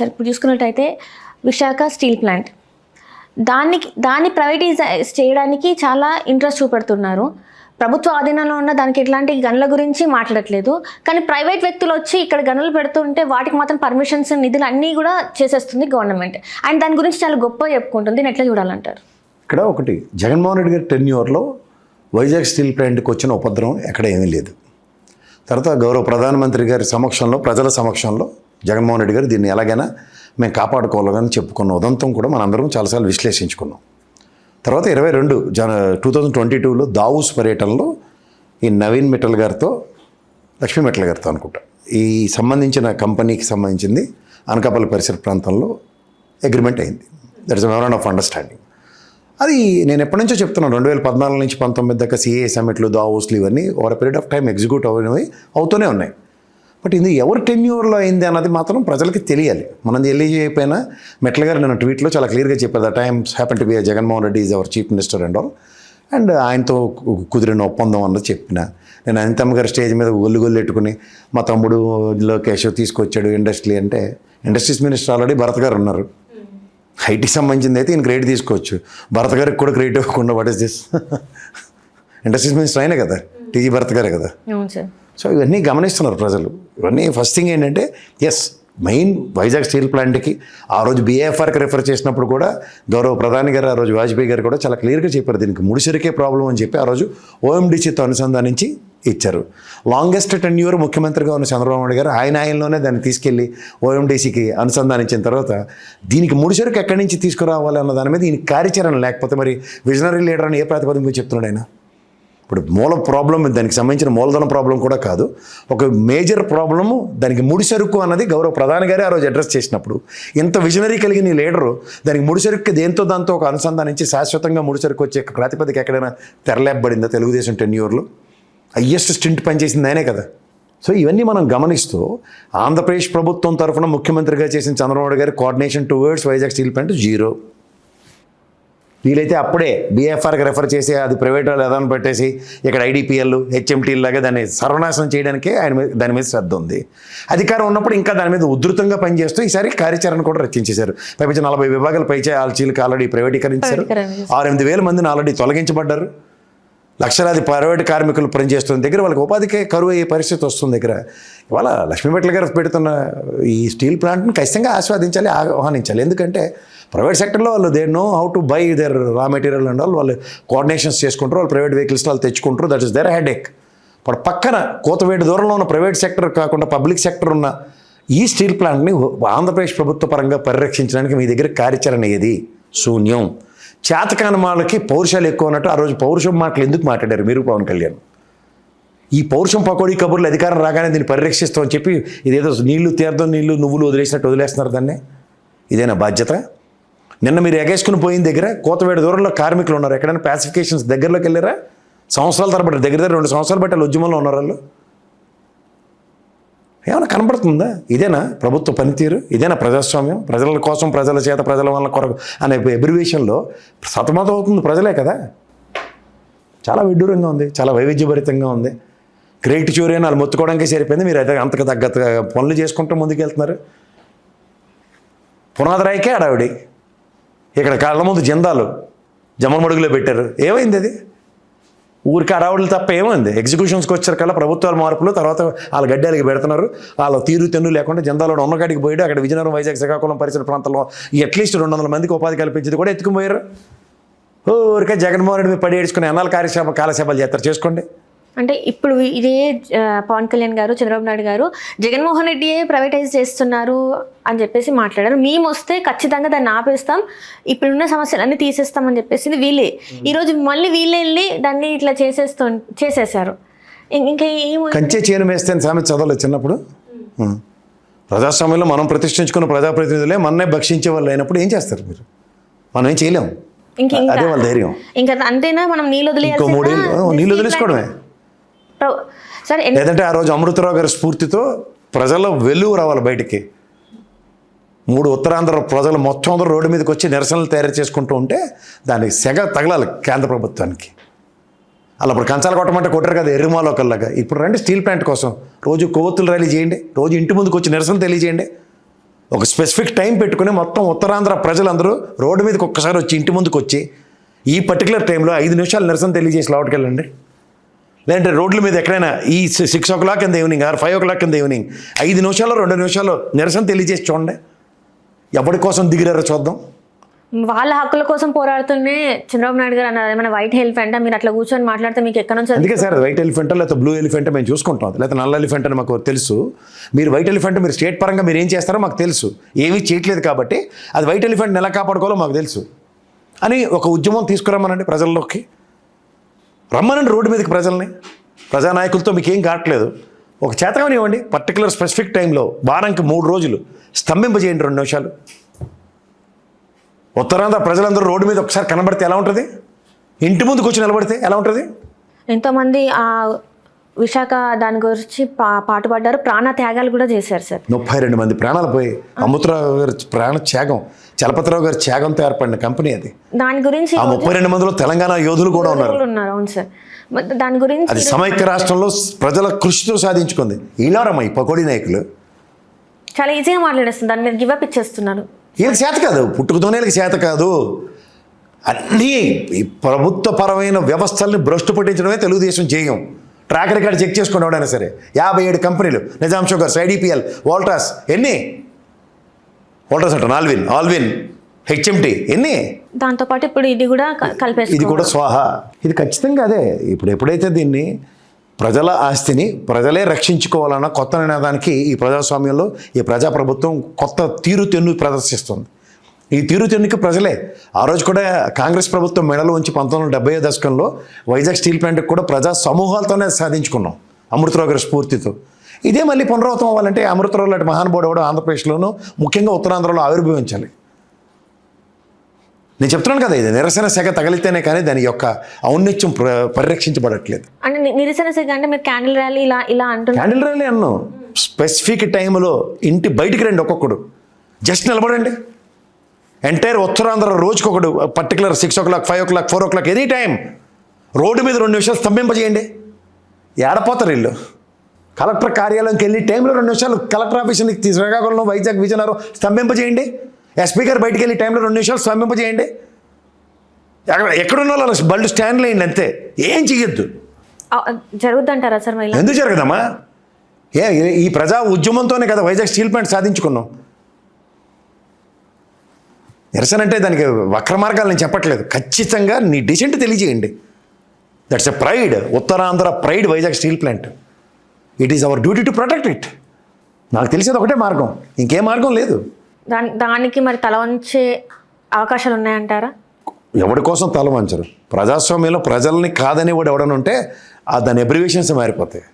Sir ఇప్పుడు చూసుకున్నట్టయితే Visakha steel plant దాన్ని ప్రైవేటైజ్ చేయడానికి చాలా ఇంట్రెస్ట్ చూపెడుతున్నారు. ప్రభుత్వ ఆధీనంలో ఉన్న దానికి ఎట్లాంటి గనుల గురించి మాట్లాడట్లేదు. కానీ ప్రైవేట్ వ్యక్తులు వచ్చి ఇక్కడ గనులు పెడుతుంటే వాటికి మాత్రం పర్మిషన్స్ నిధులు అన్నీ కూడా చేసేస్తుంది గవర్నమెంట్. అండ్ దాని గురించి చాలా గొప్పగా చెప్పుకుంటుంది. దీన్ని ఎట్లా చూడాలంటారు? ఇక్కడ ఒకటి, జగన్మోహన్ రెడ్డి గారి టెన్యూర్లో వైజాగ్ స్టీల్ ప్లాంట్కి వచ్చిన ఉపద్రవం ఎక్కడ ఏమీ లేదు. తర్వాత గౌరవ ప్రధానమంత్రి గారి సమక్షంలో, ప్రజల సమక్షంలో జగన్మోహన్ రెడ్డి గారు దీన్ని ఎలాగైనా మేము కాపాడుకోవాలని చెప్పుకున్న ఉదంతం కూడా మనందరం చాలాసార్లు విశ్లేషించుకున్నాం. తర్వాత 2022లో దావూస్ పర్యటనలో ఈ నవీన్ మిట్టల్ గారితో, లక్ష్మీ మిట్టల్ గారితో అనుకుంటా, ఈ సంబంధించిన కంపెనీకి సంబంధించింది అనకాపల్లి పరిసర ప్రాంతంలో అగ్రిమెంట్ అయింది. That is memorandum of understanding. అది నేను ఎప్పటి నుంచో చెప్తున్నాను, 2014 నుంచి 19 దాకా సిఏ సమ్మిట్లు, దావోస్లు ఇవన్నీ over period of time execute అవుతూనే ఉన్నాయి. బట్ ఇది ఎవరు టెన్యూర్లో అయింది అన్నది మాత్రం ప్రజలకి తెలియాలి. మనం తెలియజేయకపోయినా మెట్ల గారు నేను ట్వీట్లో చాలా క్లియర్గా చెప్పారు, the times happen to be Jaganmohan Reddy is our chief minister and all, and ఆయనతో కుదిరిన ఒప్పందం అన్నది చెప్పిన. నేను అనితమ్మ గారి స్టేజ్ మీద గొల్లు ఎట్టుకుని మా తమ్ముడు లోకేష్ తీసుకొచ్చాడు ఇండస్ట్రీ అంటే, ఇండస్ట్రీస్ మినిస్టర్ ఆల్రెడీ భరత్ గారు ఉన్నారు. ఐటీకి సంబంధించింది అయితే ఈయన క్రెడిట్ తీసుకోవచ్చు, భరత్ గారికి కూడా క్రెడిట్ ఇవ్వకుండా what is this? Industries minister అయినా కదా, టీజీ భరత్ గారే కదా. సో ఇవన్నీ గమనిస్తున్నారు ప్రజలు. ఇవన్నీ ఫస్ట్ థింగ్ ఏంటంటే, ఎస్ మెయిన్ వైజాగ్ స్టీల్ ప్లాంట్కి ఆ రోజు బీఏఎఫ్ఆర్కి రెఫర్ చేసినప్పుడు కూడా గౌరవ ప్రధాని గారు, ఆ రోజు వాజ్పేయి గారు కూడా చాలా క్లియర్గా చెప్పారు, దీనికి ముడిసరికే ప్రాబ్లం అని చెప్పి ఆ రోజు ఓఎండీసీతో అనుసంధానించి ఇచ్చారు. లాంగెస్ట్ టెన్యూర్ ముఖ్యమంత్రిగా ఉన్న చంద్రబాబు నాయుడు గారు ఆయనలోనే దాన్ని తీసుకెళ్ళి ఓఎండీసీకి అనుసంధానించిన తర్వాత దీనికి ముడిసరికి ఎక్కడి నుంచి తీసుకురావాలి అన్న దాని మీద ఈయన కార్యాచరణ లేకపోతే మరి విజనరీ లీడర్ అని ఏ ప్రాతిపదికగా చెప్తున్నాడు ఆయన? ఇప్పుడు మూల ప్రాబ్లం, దానికి సంబంధించిన మూలధన ప్రాబ్లం కూడా కాదు, ఒక మేజర్ ప్రాబ్లము దానికి ముడిసరుకు అన్నది గౌరవ ప్రధాని గారే ఆ రోజు అడ్రస్ చేసినప్పుడు, ఇంత విజనరీ కలిగిన ఈ లీడరు దానికి ముడిసరుకు దాంతో ఒక అనుసంధానించి శాశ్వతంగా ముడిసరుకు వచ్చే ప్రాతిపదిక ఎక్కడైనా తెరలేపబడిందా తెలుగుదేశం టెన్యూర్లో? హయ్యెస్ట్ స్టింట్ పనిచేసింది ఆయనే కదా. సో ఇవన్నీ మనం గమనిస్తూ ఆంధ్రప్రదేశ్ ప్రభుత్వం తరఫున ముఖ్యమంత్రిగా చేసిన చంద్రబాబు గారి coordination towards Vizag steel plant zero. వీలైతే అప్పుడే బీఎఫ్ఆర్కి రెఫర్ చేసి అది ప్రైవేట్ వాళ్ళు ఏదైనా పెట్టేసి ఇక్కడ ఐడిపిఎల్, హెచ్ఎంటీల్ లాగా దాన్ని సర్వనాశనం చేయడానికే దాని మీద శ్రద్ధ ఉంది. అధికారం ఉన్నప్పుడు ఇంకా దాని మీద ఉధృతంగా పనిచేస్తూ ఈసారి కార్యాచరణ కూడా రచించేశారు. పైపించి 40 విభాగాలు పైచే ఆల్చీలకు ఆల్రెడీ ప్రైవేటీకరించారు. 6-8 వేల మందిని ఆల్రెడీ తొలగించబడ్డారు. లక్షలాది ప్రైవేట్ కార్మికులు పనిచేస్తున్న దగ్గర వాళ్ళకి ఉపాధికే కరువు అయ్యే పరిస్థితి వస్తుంది. దగ్గర ఇవాళ లక్ష్మీ మిట్టల్ గారు పెడుతున్న ఈ స్టీల్ ప్లాంట్ని ఖచ్చితంగా ఆస్వాదించాలి, ఆహ్వానించాలి. ఎందుకంటే ప్రైవేట్ సెక్టర్లో వాళ్ళు they know how to buy their raw material and వాళ్ళు కోఆర్డినేషన్స్ చేసుకుంటారు, వాళ్ళు ప్రైవేట్ వెహికల్స్ వాళ్ళు తెచ్చుకుంటారు. That is their headache. ఇప్పుడు పక్కన కోతవేడి దూరంలో ఉన్న ప్రైవేట్ సెక్టర్ కాకుండా పబ్లిక్ సెక్టర్ ఉన్న ఈ స్టీల్ ప్లాంట్ని ఆంధ్రప్రదేశ్ ప్రభుత్వ పరంగా పరిరక్షించడానికి మీ దగ్గర కార్యాచరణ ఏది? శూన్యం. చేతకాని వాళ్ళకి పౌరుషాలు ఎక్కువ ఉన్నట్టు ఆ రోజు పౌరుషం మాటలు ఎందుకు మాట్లాడారు మీరు, పవన్ కళ్యాణ్? ఈ పౌరుషం పకోడీ కబుర్లు అధికారం రాగానే దీన్ని పరిరక్షిస్తామని చెప్పి ఇదేదో నీళ్లు తీర్థం నీళ్లు నువ్వులు వదిలేసినట్టు వదిలేస్తున్నారు దాన్ని. ఇదేనా బాధ్యత? నిన్న మీరు ఎగేసుకుని పోయిన దగ్గర కోతవేడి దూరంలో కార్మికులు ఉన్నారు. ఎక్కడైనా పాసిఫికేషన్స్ దగ్గరలోకి వెళ్ళారా? సంవత్సరాల తరబడి దగ్గర 2 సంవత్సరాలు బట్టి ఉద్యమంలో ఉన్నారు వాళ్ళు. ఏమైనా కనబడుతుందా? ఇదేనా ప్రభుత్వ పనితీరు? ఇదేనా ప్రజాస్వామ్యం? ప్రజల కోసం, ప్రజల చేత, ప్రజల వల్ల కొరకు అనే ఎబ్రివేషన్లో సతమతం అవుతుంది ప్రజలే కదా. చాలా విడ్డూరంగా ఉంది, చాలా వైవిధ్యభరితంగా ఉంది. క్రెడిట్ చోరీ అని వాళ్ళు మొత్తుకోవడానికి సరిపోయింది. మీరు అయితే అంతకు తగ్గ పనులు చేసుకుంటూ ముందుకెళ్తున్నారు. పునాదిరాయికే అడావిడి. ఇక్కడ కళ్ళ ముందు జిందాలు జమ్మమడుగులో పెట్టారు. ఏమైంది అది? ఊరికి అడావులు తప్ప ఏమైంది? ఎగ్జిక్యూషన్స్కి వచ్చారు కల్లా ప్రభుత్వాల మార్పులు, తర్వాత వాళ్ళ గడ్డలకి పెడుతున్నారు. వాళ్ళ తీరు తెన్ను లేకుండా జిందాలో ఉన్నకాడికి పోయాడు. అక్కడ విజయనగరం, వైజాగ్, శ్రీకాకుళం పరిసర ప్రాంతంలో అట్లీస్ట్ 200 మందికి ఉపాధి కల్పించేది కూడా ఎత్తుకుపోయారు. ఊరికే జగన్మోహన్ రెడ్డి మీద పడి ఏడ్చుకుని ఎన్నాళ్ళు కాలక్షేపాలు చేస్తారు, చేసుకోండి. అంటే ఇప్పుడు ఇదే పవన్ కళ్యాణ్ గారు, చంద్రబాబు నాయుడు గారు జగన్మోహన్ రెడ్డియే ప్రైవేటైజ్ చేస్తున్నారు అని చెప్పేసి మాట్లాడారు. మేము వస్తే ఖచ్చితంగా దాన్ని ఆపేస్తాం, ఇప్పుడున్న సమస్యలన్నీ తీసేస్తామని చెప్పేసి వీళ్ళే ఈరోజు మళ్ళీ వీళ్ళే వెళ్ళి దాన్ని ఇట్లా చేసేసారు. ఇంకా కంచె చేను వేస్తే సామెత చదవలేదు చిన్నప్పుడు. ప్రజాస్వామ్యంలో మనం ప్రతిష్ఠించుకున్న ప్రజాప్రతినిధులే మననే భక్షించే వాళ్ళు అయినప్పుడు ఏం చేస్తారు మీరు? మనం ఏం చేయలేము. అదే వాళ్ళ ధైర్యం. ఇంకా అంతేనా? మనం నీళ్ళు వదిలేసుకోవడమే. లేదంటే ఆ రోజు అమృతరావు గారి స్ఫూర్తితో ప్రజల వెలుగు రావాలి బయటికి. 3 ఉత్తరాంధ్ర ప్రజలు మొత్తం అందరూ రోడ్డు మీదకి వచ్చి నిరసనలు తయారు చేసుకుంటూ ఉంటే దానికి సెగ తగలాలి కేంద్ర ప్రభుత్వానికి. అలా ఇప్పుడు కంచాలు కొట్టమంటే కొట్టారు కదా ఎర్రిమాలో కల్లాగా. ఇప్పుడు రండి స్టీల్ ప్లాంట్ కోసం రోజు కొవ్వొత్తులు ర్యాలీ చేయండి, రోజు ఇంటి ముందుకు వచ్చి నిరసన తెలియజేయండి. ఒక స్పెసిఫిక్ టైం పెట్టుకుని మొత్తం ఉత్తరాంధ్ర ప్రజలందరూ రోడ్డు మీదకి ఒక్కసారి వచ్చి ఇంటి ముందుకు వచ్చి ఈ పర్టికులర్ టైంలో 5 నిమిషాలు నిరసన తెలియజేసి లోపలికి వెళ్ళండి. లేదంటే రోడ్ల మీద ఎక్కడైనా ఈ 6 o'clock in the evening or 5 o'clock in the evening 5 నిమిషాలు 2 నిమిషాలు నిరసన తెలియజేసి చూడండి. ఎవరి కోసం దిగిరారో చూద్దాం. వాళ్ళ హక్కుల కోసం పోరాడుతూనే చంద్రబాబు నాయుడు గారు అన్నారు ఏమైనా వైట్ ఎలిఫెంట్ మీరు అట్లా కూర్చొని మాట్లాడితే మీకు ఎక్కడ నుంచి అందుకే సార్ వైట్ ఎలిఫెంట్ లేకపోతే బ్లూ ఎలిఫెంట్ మేము చూసుకుంటాం, లేకపోతే నల్ల ఎలిఫెంట్ అని మాకు తెలుసు. మీరు వైట్ ఎలిఫెంట్ మీరు స్టేట్ పరంగా మీరు ఏం చేస్తారో మాకు తెలుసు. ఏమీ చేయట్లేదు కాబట్టి అది వైట్ ఎలిఫెంట్ని ఎలా కాపాడుకోవాలో మాకు తెలుసు అని ఒక ఉద్యమం తీసుకురమ్మనండి. ప్రజల్లోకి రమ్మనండి, రోడ్డు మీదకి ప్రజల్ని. ప్రజానాయకులతో మీకు ఏం కావట్లేదు, ఒక చేతగానే ఇవ్వండి. పర్టికులర్ స్పెసిఫిక్ టైంలో వారానికి 3 రోజులు స్తంభింపజేయండి 2 నిమిషాలు. ఉత్తరాంధ్ర ప్రజలందరూ రోడ్డు మీద ఒకసారి కనబడితే ఎలా ఉంటుంది, ఇంటి ముందుకు వచ్చి నిలబడితే ఎలా ఉంటుంది. ఎంతోమంది ఆ విశాఖ దాని గురించి పాటుపడ్డారు, ప్రాణ త్యాగాలు కూడా చేశారు సార్. 32 మంది ప్రాణాలు పోయి అమృతరావు గారి ప్రాణ త్యాగం, చలపతిరావు గారి త్యాగంతో ఏర్పడిన కంపెనీ అది. దాని గురించి ఆ 32 మందిలో తెలంగాణ యోధులు కూడా ఉన్నారు. అవును సార్. దాని గురించి అది సమైక్య రాష్ట్రంలో ప్రజల కృషితో సాధించుకుంది. ఈలారమ్మ ఈ పకోడీ నాయకులు చాలా ఈజీగా మాట్లాడేస్తుంది, దాని మీద గివప్ ఇచ్చేస్తున్నారు. వీళ్ళకి చేత కాదు, పుట్టుకతోనే వీళ్ళకి చేత కాదు. అన్నీ ఈ ప్రభుత్వ పరమైన వ్యవస్థల్ని భ్రష్టు పట్టించడమే తెలుగుదేశం చేయం. ట్రాక్ రికార్డ్ చెక్ చేసుకుని ఎవడైనా సరే 57 కంపెనీలు, నిజాం షుగర్స్, ఐడిపిఎల్, వోల్టాస్, ఎన్ని వోల్టాస్ అంట, ఆల్విన్, హెచ్ఎంటి, ఎన్ని. దాంతోపాటు ఇప్పుడు ఇది కూడా కలిపేసి ఇది కూడా స్వాహా. ఇది ఖచ్చితంగా అదే. ఇప్పుడు ఎప్పుడైతే దీన్ని ప్రజల ఆస్తిని ప్రజలే రక్షించుకోవాలన్న కొత్త నినాదానికి ఈ ప్రజాస్వామ్యంలో ఈ ప్రజాప్రభుత్వం కొత్త తీరుతెన్ను ప్రదర్శిస్తుంది. ఈ తీరుతెన్నుకి ప్రజలే ఆ రోజు కూడా కాంగ్రెస్ ప్రభుత్వం మెడలు ఉంచి 1970 దశకంలో వైజాగ్ స్టీల్ ప్లాంట్కి కూడా ప్రజా సమూహాలతోనే సాధించుకున్నాం అమృతరావు గారి స్ఫూర్తితో. ఇదే మళ్ళీ పునరావృతం అవ్వాలంటే అమృతరావు లాంటి మహానుభావుడు కూడా ఆంధ్రప్రదేశ్లోనూ ముఖ్యంగా ఉత్తరాంధ్రలో ఆవిర్భవించాలి. నేను చెప్తున్నాను కదా, ఇది నిరసన సెగ తగిలితేనే కానీ దాని యొక్క ఔన్నత్యం పరిరక్షించబడట్లేదు. అంటే నిరసన సెగ అంటే మీరు క్యాండిల్ ర్యాలీ ఇలా అంటున్నారు. క్యాండిల్ ర్యాలీ అన్నాం. స్పెసిఫిక్ టైంలో ఇంటి బయటికి రండి, ఒక్కొక్కడు జస్ట్ నిలబడండి. ఎంటైర్ ఉత్తరాంధ్ర రోజుకొకడు particular 6 o'clock, 5 o'clock, 4 o'clock any time road మీద 2 నిమిషాలు స్తంభింపజేయండి. ఏడపోతారు వీళ్ళు. కలెక్టర్ కార్యాలయంకి వెళ్ళి టైంలో 2 నిమిషాలు కలెక్టర్ ఆఫీస్ని శ్రీకాకుళం, వైజాగ్, విజయనగరం స్తంభింపజేయండి. స్పీకర్ బయటికి వెళ్ళి టైంలో 2 నిమిషాలు స్తంభింపజేయండి. ఎక్కడున్న వాళ్ళు బళ్ళు స్టాండ్లు వేయండి, అంతే. ఏం చెయ్యొద్దు. జరుగుద్దంటారా సార్? ఎందుకు జరగదమ్మా? ఈ ప్రజా ఉద్యమంతోనే కదా వైజాగ్ స్టీల్ ప్లాంట్ సాధించుకున్నాం. నిరసన అంటే దానికి వక్ర మార్గాలు నేను చెప్పట్లేదు. ఖచ్చితంగా నీ డిసెంట్ తెలియజేయండి. That's a pride, Uttarandhra pride Vizag steel plant. It is our duty to protect it. నాకు తెలిసేది ఒకటే మార్గం, ఇంకేం మార్గం లేదు. దానికి మరి తల వంచే అవకాశాలు ఉన్నాయంటారా? ఎవరి కోసం తల వంచరు. ప్రజాస్వామ్యంలో ప్రజల్ని కాదని వాడు ఎవడనుంటే దాని అబ్రివేషన్స్ మారిపోతాయి.